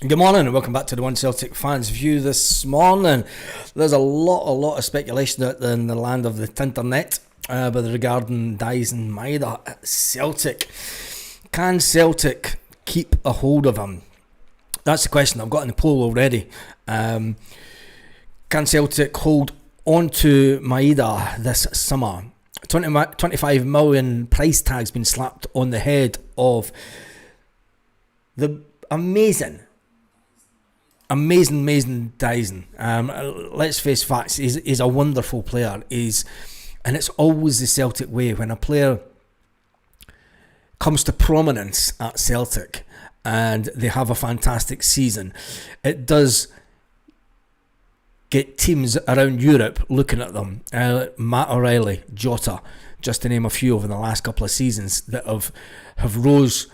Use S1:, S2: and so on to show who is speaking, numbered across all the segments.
S1: Good morning and welcome back to the One Celtic Fans View this morning. There's a lot of speculation out there in the land of the Tinternet with regarding Dyson Maeda at Celtic. Can Celtic keep a hold of him? That's the question I've got in the poll already. Can Celtic hold on to Maeda this summer? 25 million price tag's been slapped on the head of the amazing Dyson. Let's face facts. He's a wonderful player. And it's always the Celtic way when a player comes to prominence at Celtic and they have a fantastic season. It does get teams around Europe looking at them. Matt O'Reilly, Jota, just to name a few over the last couple of seasons that have rose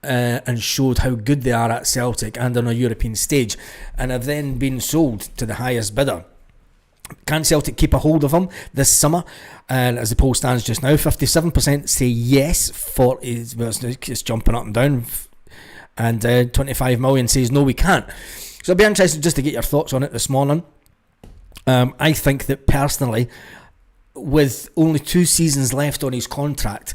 S1: and showed how good they are at Celtic and on a European stage, and have then been sold to the highest bidder. Can Celtic keep a hold of him this summer? And as the poll stands just now, 57% say yes, 40, well, it's jumping up and down, and 25 million says no, we can't. So it'll be interesting just to get your thoughts on it this morning. I think that personally, with only 2 seasons left on his contract,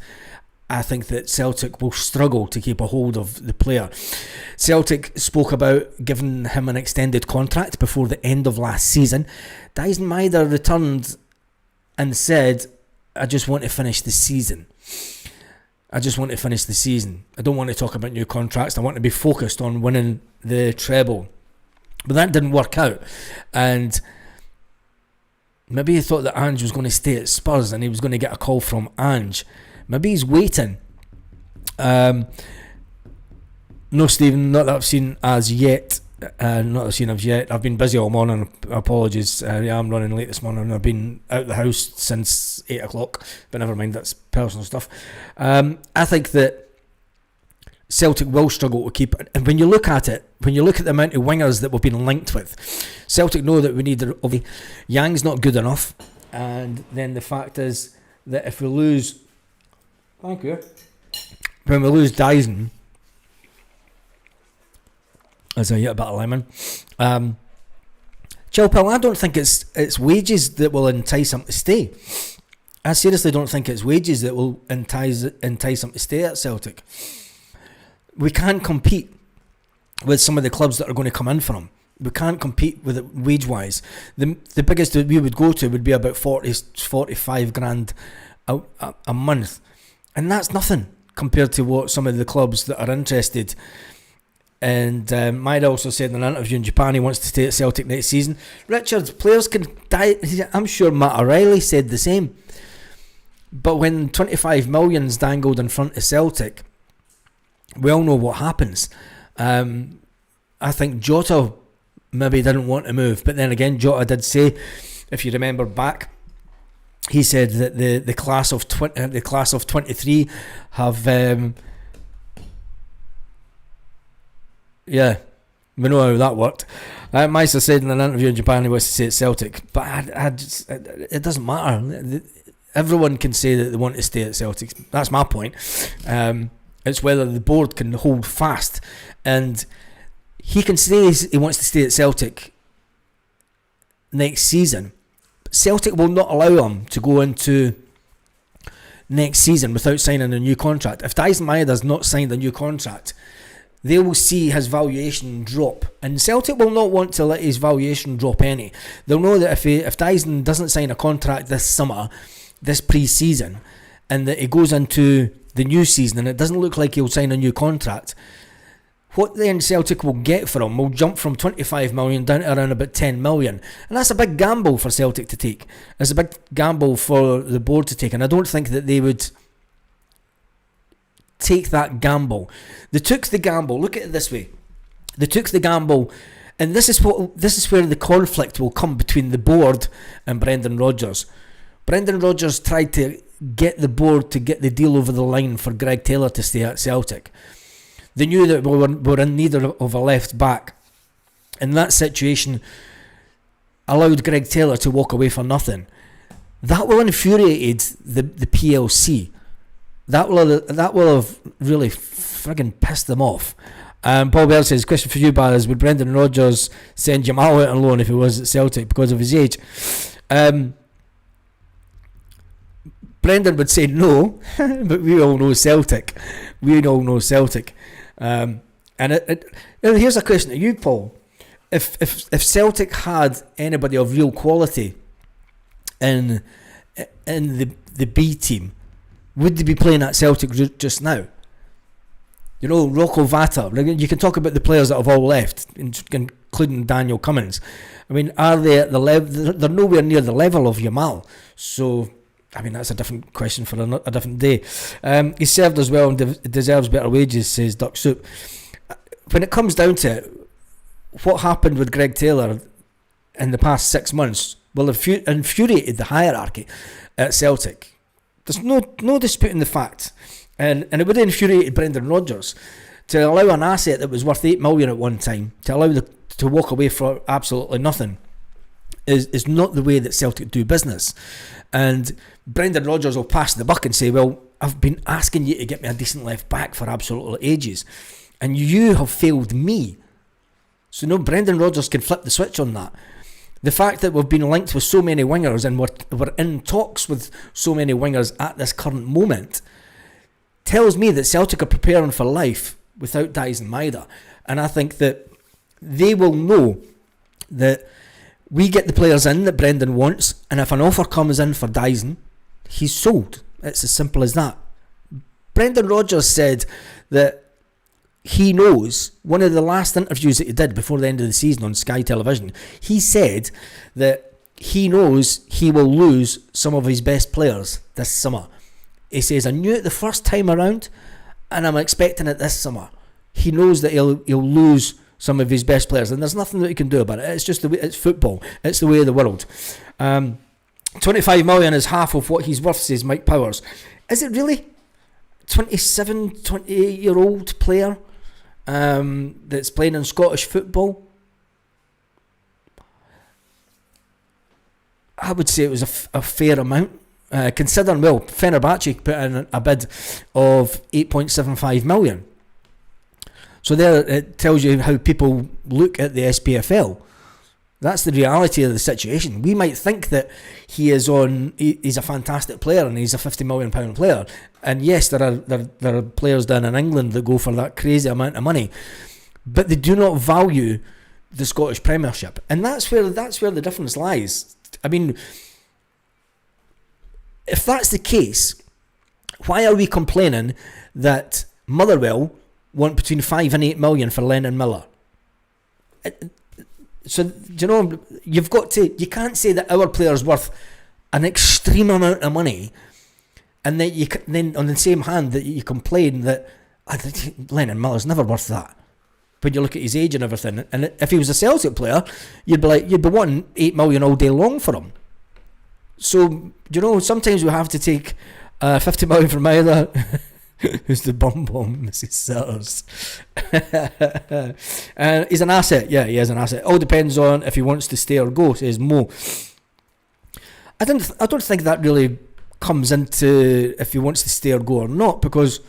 S1: I think that Celtic will struggle to keep a hold of the player. Celtic spoke about giving him an extended contract before the end of last season. Dyson Maeda returned and said, I just want to finish the season. I don't want to talk about new contracts. I want to be focused on winning the treble. But that didn't work out. And maybe he thought that Ange was going to stay at Spurs and he was going to get a call from Ange. Maybe he's waiting. No, Stephen, not that I've seen as yet. I've been busy all morning. Apologies. I'm running late this morning. I've been out the house since 8 o'clock. But never mind, that's personal stuff. I think that Celtic will struggle to keep it. And when you look at it, when you look at the amount of wingers that we've been linked with, Celtic know that we need Yang's not good enough. And then the fact is that if we lose... Thank you. When we lose Dyson, as I eat a bit of lemon, Chilpel, I don't think it's wages that will entice him to stay. I seriously don't think it's wages that will entice him to stay at Celtic. We can't compete with some of the clubs that are going to come in for him. We can't compete with it wage-wise. The biggest that we would go to would be about 45 grand a month. And that's nothing compared to what some of the clubs that are interested. And Maeda also said in an interview in Japan he wants to stay at Celtic next season. Richard, players can die. I'm sure Matt O'Reilly said the same. But when 25 million's dangled in front of Celtic, we all know what happens. I think Jota maybe didn't want to move. But then again, Jota did say, if you remember back, he said that the class of 23 have we know how that worked. Meister said in an interview in Japan he wants to stay at Celtic, but it doesn't matter. Everyone can say that they want to stay at Celtic. That's my point. It's whether the board can hold fast, and he can say he wants to stay at Celtic next season. Celtic will not allow him to go into next season without signing a new contract. If Dyson Maeda's not signed a new contract, they will see his valuation drop, and Celtic will not want to let his valuation drop any. They'll know that if Dyson doesn't sign a contract this summer, this pre-season, and that he goes into the new season and it doesn't look like he'll sign a new contract, what then Celtic will get for him will jump from 25 million down to around about 10 million. And that's a big gamble for Celtic to take. It's a big gamble for the board to take. And I don't think that they would take that gamble. They took the gamble. Look at it this way. They took the gamble. And this is where the conflict will come between the board and Brendan Rodgers. Brendan Rodgers tried to get the board to get the deal over the line for Greg Taylor to stay at Celtic. They knew that we were in need of a left back. And that situation allowed Greg Taylor to walk away for nothing. That will infuriate the PLC. That will have really friggin' pissed them off. Paul Bell says, question for you, Baz, would Brendan Rodgers send Jamal out on loan if he was at Celtic because of his age? Brendan would say no, but we all know Celtic. And here's a question to you, Paul. If Celtic had anybody of real quality in the B team, would they be playing at Celtic just now? You know, Rocco Vata. You can talk about the players that have all left, including Daniel Cummins. I mean, are they at the level? They're nowhere near the level of Jamal. So, I mean, that's a different question for a different day. He served as well and deserves better wages, says Duck Soup. When it comes down to it, what happened with Greg Taylor in the past 6 months will have infuriated the hierarchy at Celtic. There's no disputing the fact. And it would have infuriated Brendan Rodgers to allow an asset that was worth 8 million at one time to allow to walk away for absolutely nothing is not the way that Celtic do business. And Brendan Rodgers will pass the buck and say, well, I've been asking you to get me a decent left back for absolutely ages, and you have failed me. So no, Brendan Rodgers can flip the switch on that. The fact that we've been linked with so many wingers and we're in talks with so many wingers at this current moment tells me that Celtic are preparing for life without Dyson Maeda. And I think that they will know that we get the players in that Brendan wants, and if an offer comes in for Dyson, he's sold. It's as simple as that. Brendan Rodgers said that he knows, one of the last interviews that he did before the end of the season on Sky Television, he said that he knows he will lose some of his best players this summer. He says, I knew it the first time around, and I'm expecting it this summer. He knows that he'll lose some of his best players, and there's nothing that he can do about it. It's just the way, it's football. It's the way of the world. 25 million is half of what he's worth, says Mike Powers. Is it really? 28-year-old player that's playing in Scottish football? I would say it was a fair amount. Considering, well, Fenerbahce put in a bid of 8.75 million. So there it tells you how people look at the SPFL. That's the reality of the situation. We might think that he's a fantastic player and he's a £50 million player. And yes, there are players down in England that go for that crazy amount of money, but they do not value the Scottish Premiership, and that's where the difference lies. I mean, if that's the case, why are we complaining that Motherwell want between 5 and 8 million for Lennon Miller? So, you know, you can't say that our player's worth an extreme amount of money, and then on the same hand that you complain that Lennon Miller's never worth that. When you look at his age and everything, and if he was a Celtic player, you'd be wanting 8 million all day long for him. So, you know, sometimes we have to take 50 million from either. Who's the bomb, Mrs. Sellers? He's an asset. Yeah, he is an asset. All depends on if he wants to stay or go, says Mo. I don't think that really comes into if he wants to stay or go or not, because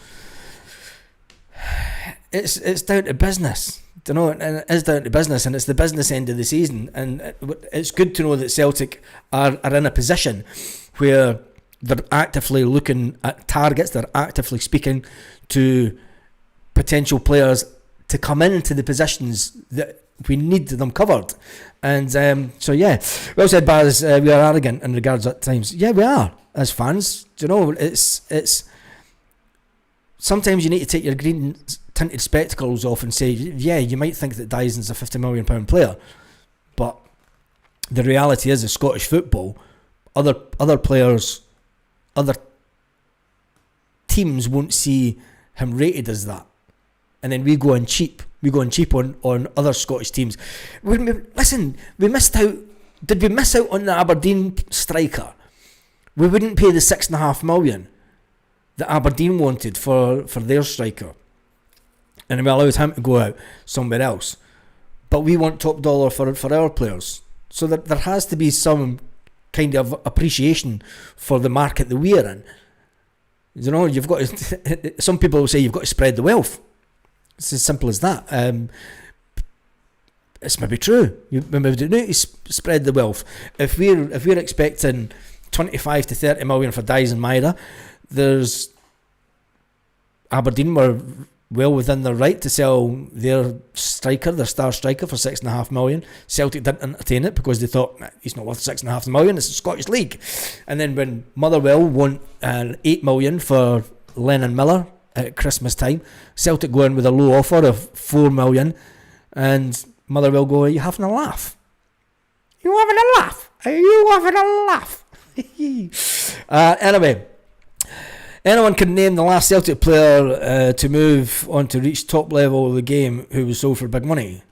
S1: it's down to business. You know, and it is down to business, and it's the business end of the season, and it's good to know that Celtic are in a position where they're actively looking at targets, they're actively speaking to potential players to come into the positions that we need them covered. And so yeah, well said, Baz. We are arrogant in regards at times. Yeah, we are as fans. You know, it's sometimes you need to take your green tinted spectacles off and say, yeah, you might think that Dyson's a £50 million player, but the reality is, Scottish football, other players, other teams won't see him rated as that, and then we go on cheap on other Scottish teams. We missed out. Did we miss out on the Aberdeen striker? We wouldn't pay the $6.5 million that Aberdeen wanted for their striker, and we allowed him to go out somewhere else. But we want top dollar for our players, so that there has to be some kind of appreciation for the market that we're in. You know, you've got to, some people will say you've got to spread the wealth. It's as simple as that. It's maybe true. You maybe do need to spread the wealth. If we're expecting 25 to 30 million for Dyes and Maeda, there's Aberdeen were well within their right to sell their striker, their star striker, for 6.5 million. Celtic didn't entertain it because they thought, nah, he's not worth 6.5 million. It's the Scottish League. And then when Motherwell won 8 million for Lennon Miller at Christmas time, Celtic go in with a low offer of 4 million, and Motherwell go, are you having a laugh? You having a laugh? Are you having a laugh? Anyway, anyone can name the last Celtic player to move on to reach top level of the game who was sold for big money?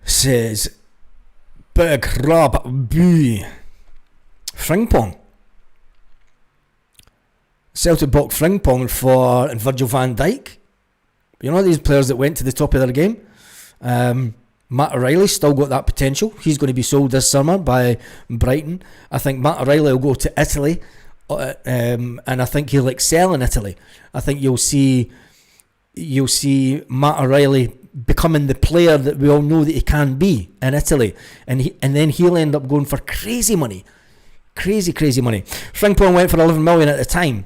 S1: Says Big Rob B. Frimpong. Celtic bought Frimpong for Virgil van Dijk. You know, these players that went to the top of their game. Matt O'Reilly's still got that potential. He's going to be sold this summer by Brighton. I think Matt O'Reilly will go to Italy, and I think he'll excel in Italy. I think you'll see Matt O'Reilly becoming the player that we all know that he can be in Italy, and then he'll end up going for crazy money. Crazy money. Frimpong went for 11 million at the time.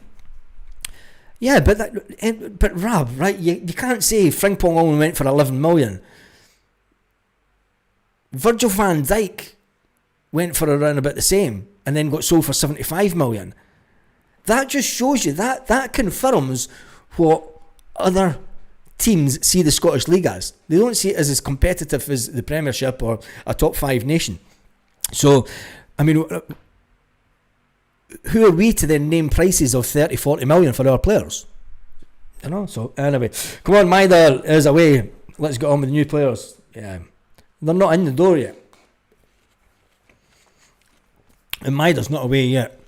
S1: Yeah, but Rob, right? You can't say Frimpong only went for 11 million. Virgil van Dijk went for around about the same and then got sold for 75 million. That just shows you that confirms what other teams see the Scottish League as. They don't see it as competitive as the Premiership or a top 5 nation. So, I mean, who are we to then name prices of 30, 40 million for our players? You know, so anyway. Come on, Maeda is away. Let's get on with the new players. Yeah. They're not in the door yet. And Maeda's not away yet.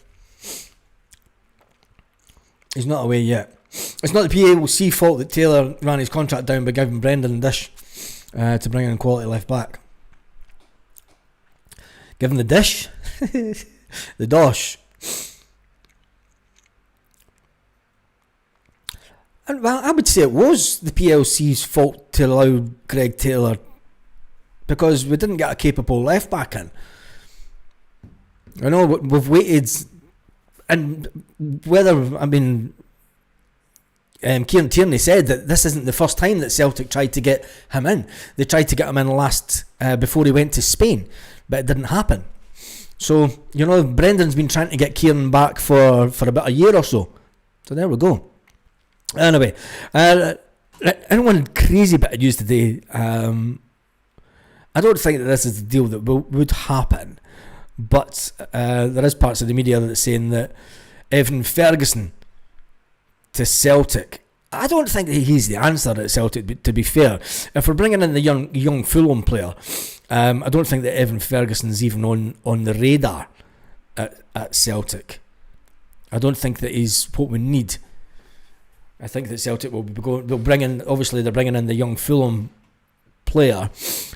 S1: He's not away yet. It's not the PAOC fault that Taylor ran his contract down by giving Brendan dish to bring in quality left back. Give him the dish. The dosh. And well, I would say it was the PLC's fault to allow Greg Taylor, because we didn't get a capable left back in. I know we've waited, and whether, I mean, Kieran Tierney said that this isn't the first time that Celtic tried to get him in. They tried to get him in last before he went to Spain, but it didn't happen. So, you know, Brendan's been trying to get Kieran back for about a year or so. So there we go. Anyway, anyone crazy bit of news today. I don't think that this is the deal that would happen, but there is parts of the media that are saying that Evan Ferguson to Celtic. I don't think that he's the answer at Celtic, to be fair. If we're bringing in the young Fulham player, I don't think that Evan Ferguson's even on the radar at Celtic. I don't think that he's what we need. I think that Celtic will be going. They're bringing in the young Fulham player,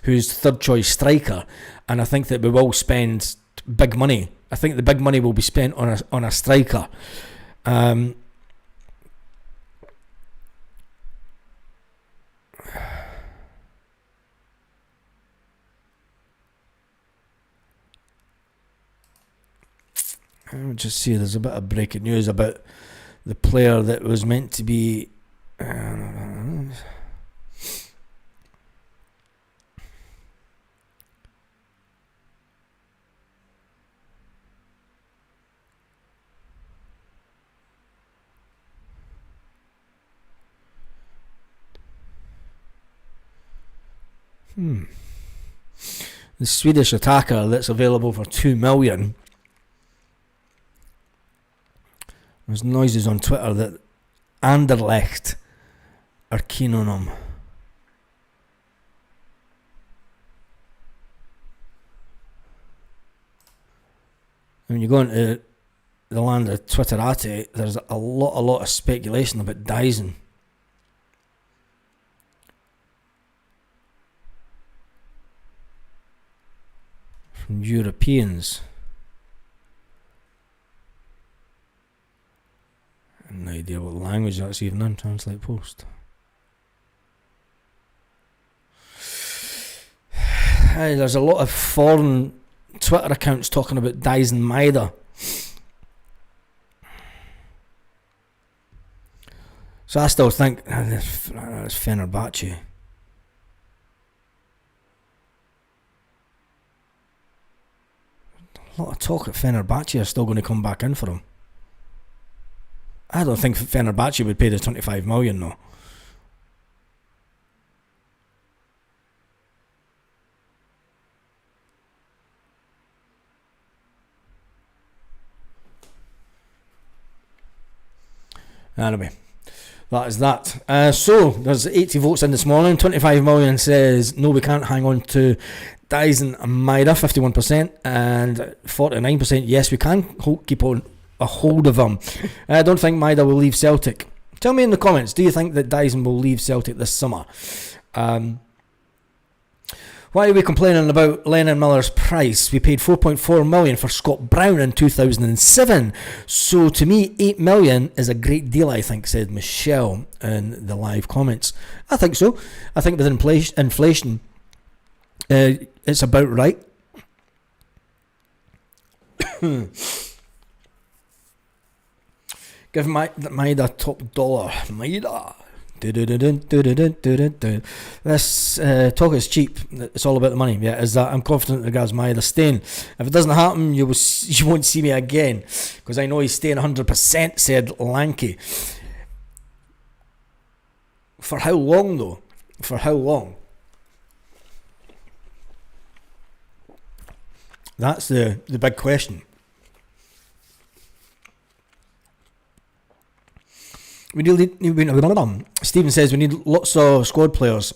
S1: who's third choice striker, and I think that we will spend big money. I think the big money will be spent on a striker. I'm just see there's a bit of breaking news about the player that was meant to be the Swedish attacker that's available for 2 million. There's noises on Twitter that Anderlecht are keen on him. When you go into the land of Twitterati, there's a lot of speculation about Dyson. From Europeans. idea what language that's even in. Translate post. Hey, there's a lot of foreign Twitter accounts talking about Dyson Maeda. So I still think that's Fenerbahce. A lot of talk at Fenerbahce are still going to come back in for him. I don't think Fenerbahce would pay the 25 million though. Anyway, that is that. So there's 80 votes in this morning. 25 million says no, we can't hang on to Dyson Maeda, 51%, and 49% yes, we can keep on a hold of him. I don't think Maeda will leave Celtic. Tell me in the comments, do you think that Dyson will leave Celtic this summer? Why are we complaining about Lennon Miller's price? We paid 4.4 million for Scott Brown in 2007. So to me, 8 million is a great deal, I think, said Michelle in the live comments. I think so. I think with inflation, it's about right. Give Maeda top dollar. Maeda. This talk is cheap. It's all about the money. Yeah, is that I'm confident regards Maeda staying. If it doesn't happen, you won't see me again, because I know he's staying 100%, said Lanky. For how long though? For how long? That's the big question. Stephen says we need lots of squad players.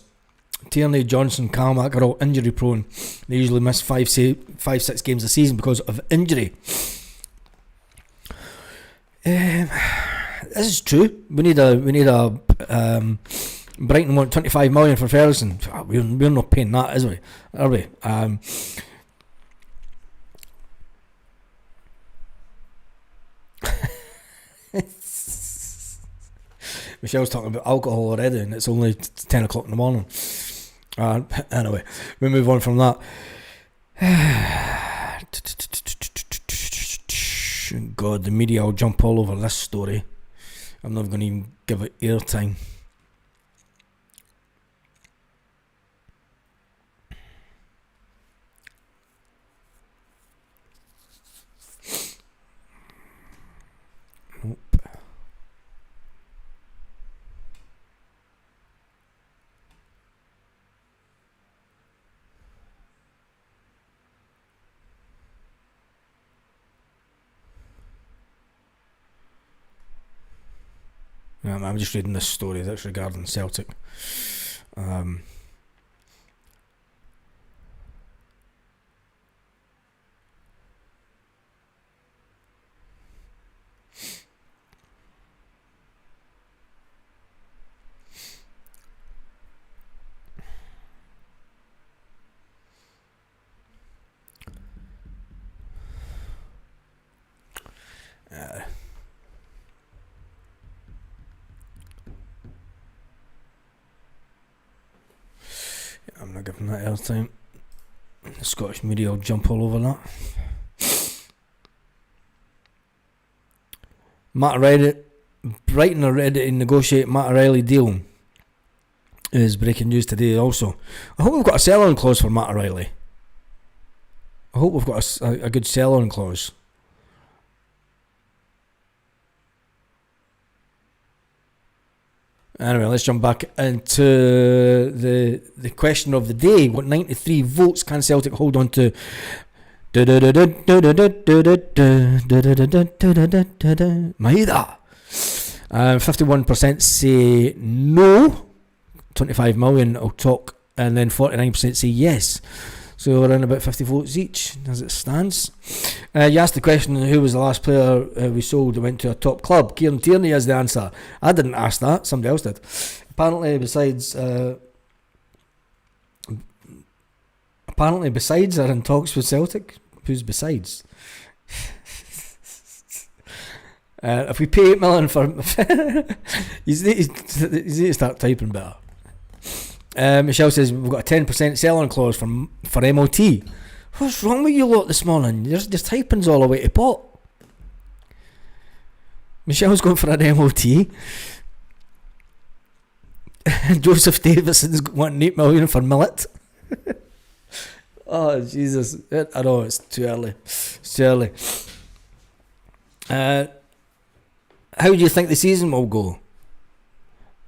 S1: Tierney, Johnson, Calmack are all injury prone. They usually miss 5-6 games a season because of injury. This is true. We need a Brighton want 25 million for Ferguson. We're not paying that, is we? Are we? Michelle's talking about alcohol already, and it's only 10 o'clock in the morning. Anyway, we move on from that. God, the media will jump all over this story. I'm not going to even give it airtime. Nope. I'm just reading this story that's regarding Celtic. I'm not giving that airtime. The Scottish media will jump all over that. Matt O'Reilly, Brighton are ready to negotiate Matt O'Reilly deal. Is breaking news today also. I hope we've got a sell-on clause for Matt O'Reilly. I hope we've got a good sell-on clause. Anyway, let's jump back into the question of the day. What 93 votes can Celtic hold on to? 51% say no. 25 million will talk, and then 49% say yes. So around about 50 votes each as it stands. You asked the question, who was the last player we sold that went to a top club? Kieran Tierney is the answer. I didn't ask that, somebody else did. Apparently besides are in talks with Celtic. Who's besides? If we pay 8 million for you need to start typing better. Michelle says we've got a 10% sell-on clause for MOT. What's wrong with you lot this morning? There's typing's all the way to pot. Michelle's going for an MOT. Joseph Davison's wanting 8 million for Millet. Oh Jesus! I know it's too early. It's too early. How do you think the season will go?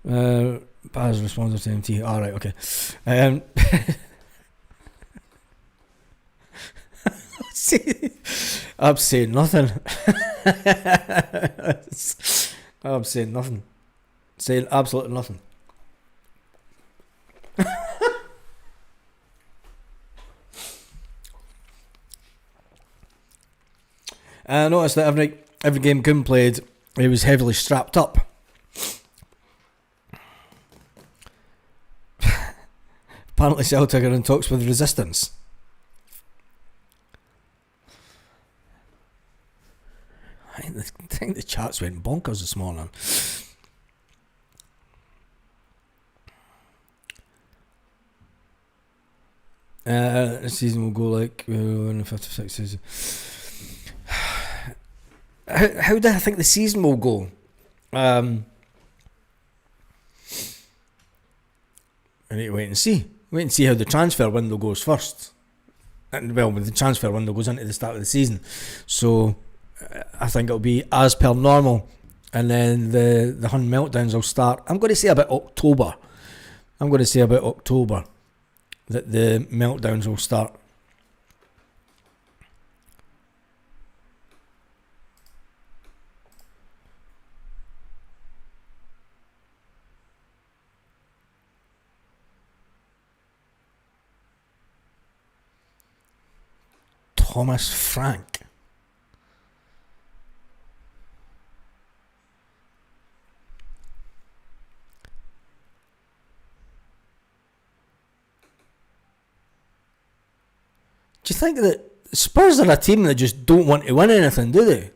S1: Baz responds to MT. All right, okay. I'm saying nothing. I'm saying nothing. Saying absolutely nothing. I noticed that every game Goon played, he was heavily strapped up. Apparently Celtic are in talks with Resistance. I think the chats went bonkers this morning. The season will go like in the 56 season. How do I think the season will go? I need to wait and see. Wait and see how the transfer window goes first. And well, when the transfer window goes into the start of the season, so I think it'll be as per normal, and then the Hun meltdowns will start. I'm going to say about October. That the meltdowns will start. Thomas Frank. Do you think that Spurs are a team that just don't want to win anything, do they?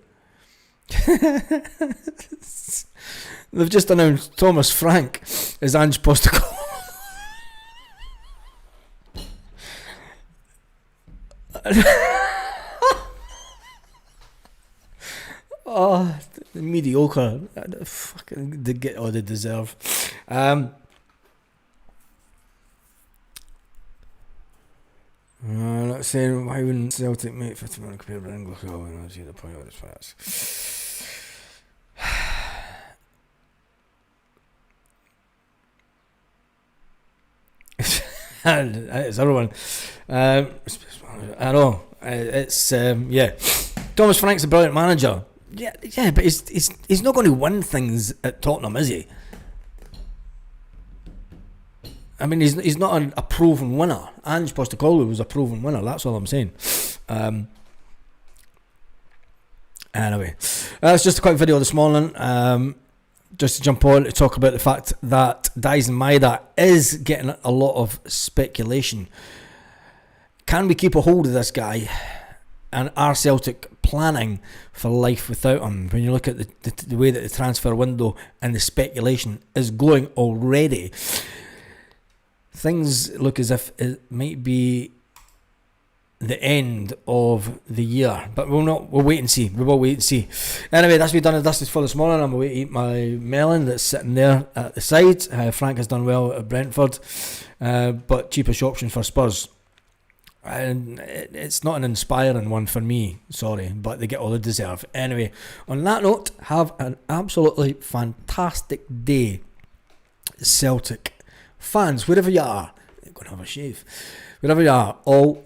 S1: They've just announced Thomas Frank as Ange Postecoglou. Oh, mediocre. Fucking they get all they deserve. Let's say why wouldn't Celtic make 50 million compared with English? Oh, I see the point of this fast. It's everyone. I know. It's yeah. Thomas Frank's a brilliant manager. Yeah, but he's not going to win things at Tottenham, is he? I mean, he's not a proven winner. Ange Postecoglou was a proven winner. That's all I'm saying. Anyway, that's just a quick video this morning. Just to jump on to talk about the fact that Dyson Maeda is getting a lot of speculation. Can we keep a hold of this guy? And are Celtic planning for life without him? When you look at the way that the transfer window and the speculation is going already, things look as if it might be the end of the year, but we'll wait and see. We will wait and see. Anyway, that's me done and dusted for this morning. I'm away to eat my melon that's sitting there at the side. Frank has done well at Brentford, but cheapish option for Spurs. And it's not an inspiring one for me, sorry, but they get all they deserve. Anyway, on that note, have an absolutely fantastic day, Celtic fans, wherever you are. Go and have a shave. Wherever you are, all